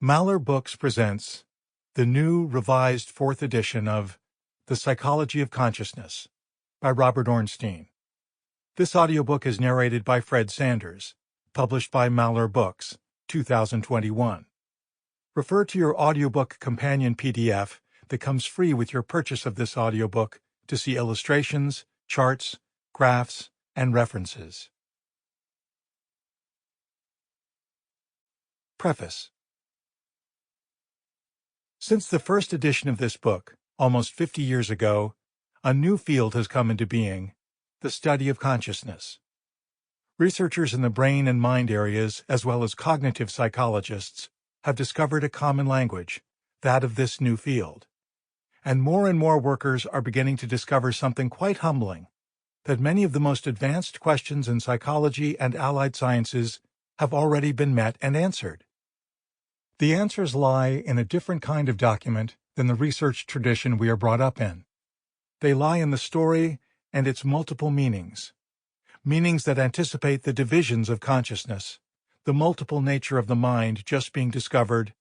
Maller Books presents the new revised 4th edition of The Psychology of Consciousness by Robert Ornstein. This audiobook is narrated by Fred Sanders, published by Maller Books, 2021. Refer to your audiobook companion PDF that comes free with your purchase of this audiobook to see illustrations, charts, graphs, and references. Preface. Since the first edition of this book, almost 50 years ago, a new field has come into being, the study of consciousness. Researchers in the brain and mind areas, as well as cognitive psychologists, have discovered a common language, that of this new field. And more workers are beginning to discover something quite humbling, that many of the most advanced questions in psychology and allied sciences have already been met and answered. The answers lie in a different kind of document than the research tradition we are brought up in. They lie in the story and its multiple meanings. Meanings that anticipate the divisions of consciousness, the multiple nature of the mind just being discovered,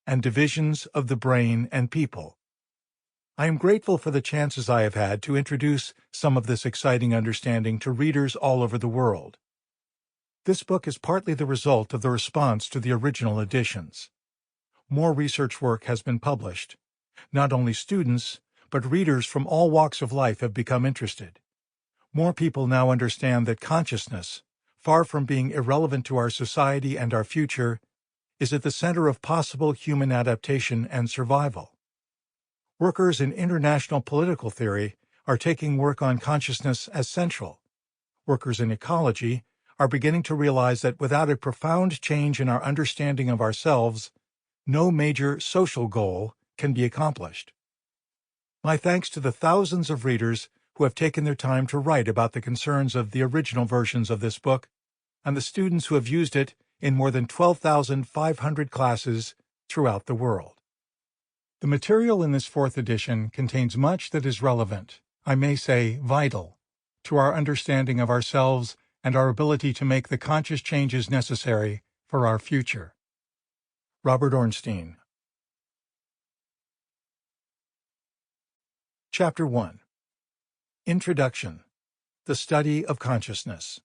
and divisions of the brain and people. I am grateful for the chances I have had to introduce some of this exciting understanding to readers all over the world. This book is partly the result of the response to the original editions. More research work has been published. Not only students, but readers from all walks of life have become interested. More people now understand that consciousness, far from being irrelevant to our society and our future, is at the center of possible human adaptation and survival. Workers in international political theory are taking work on consciousness as central. Workers in ecology are beginning to realize that without a profound change in our understanding of ourselves, no major social goal can be accomplished. My thanks to the thousands of readers who have taken their time to write about the concerns of the original versions of this book, and the students who have used it in more than 12,500 classes throughout the world. The material in this 4th edition contains much that is relevant, I may say vital, to our understanding of ourselves and our ability to make the conscious changes necessary for our future. Robert Ornstein. Chapter 1. Introduction. The Study of Consciousness.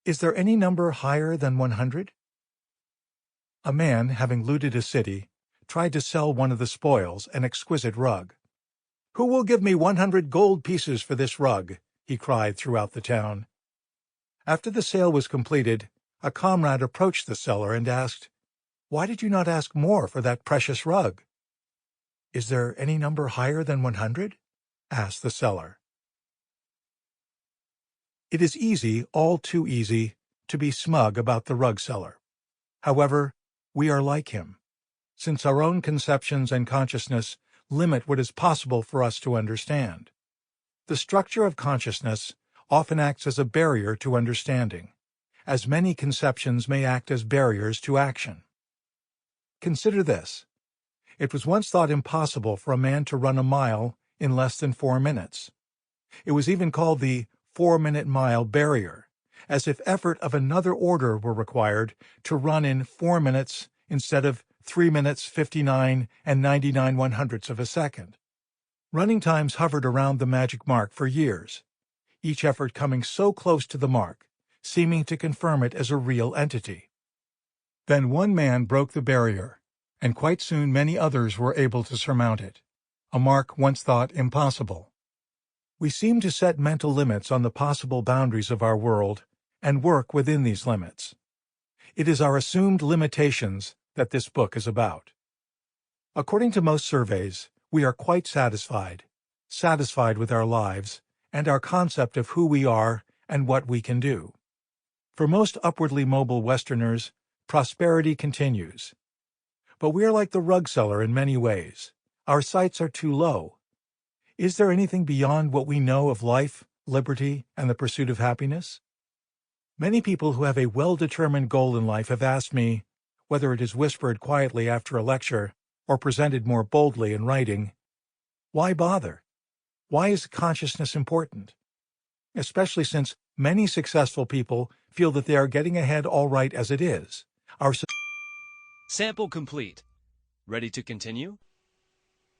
Is there any number higher than 100? A man, having looted a city, tried to sell one of the spoils, an exquisite rug. "Who will give me 100 gold pieces for this rug?" he cried throughout the town. After the sale was completed, a comrade approached the seller and asked, "Why did you not ask more for that precious rug?" "Is there any number higher than 100? asked the seller. It is easy, all too easy, to be smug about the rug seller. However, we are like him, since our own conceptions and consciousness limit what is possible for us to understand. The structure of consciousness often acts as a barrier to understanding, as many conceptions may act as barriers to action. Consider this. It was once thought impossible for a man to run a mile in less than 4 minutes. It was even called the 4-minute mile barrier, as if effort of another order were required to run in 4 minutes instead of 3 minutes 59 and 99/100ths of a second. Running times hovered around the magic mark for years, each effort coming so close to the mark, seeming to confirm it as a real entity. Then one man broke the barrier, and quite soon many others were able to surmount it, a mark once thought impossible. We seem to set mental limits on the possible boundaries of our world and work within these limits. It is our assumed limitations that this book is about. According to most surveys, we are quite satisfied with our lives and our concept of who we are and what we can do. For most upwardly mobile Westerners, prosperity continues. But we are like the rug seller in many ways. Our sights are too low. Is there anything beyond what we know of life, liberty, and the pursuit of happiness? Many people who have a well-determined goal in life have asked me, whether it is whispered quietly after a lecture or presented more boldly in writing, why bother? Why is consciousness important? Especially since many successful people feel that they are getting ahead all right as it is. Sample complete. Ready to continue?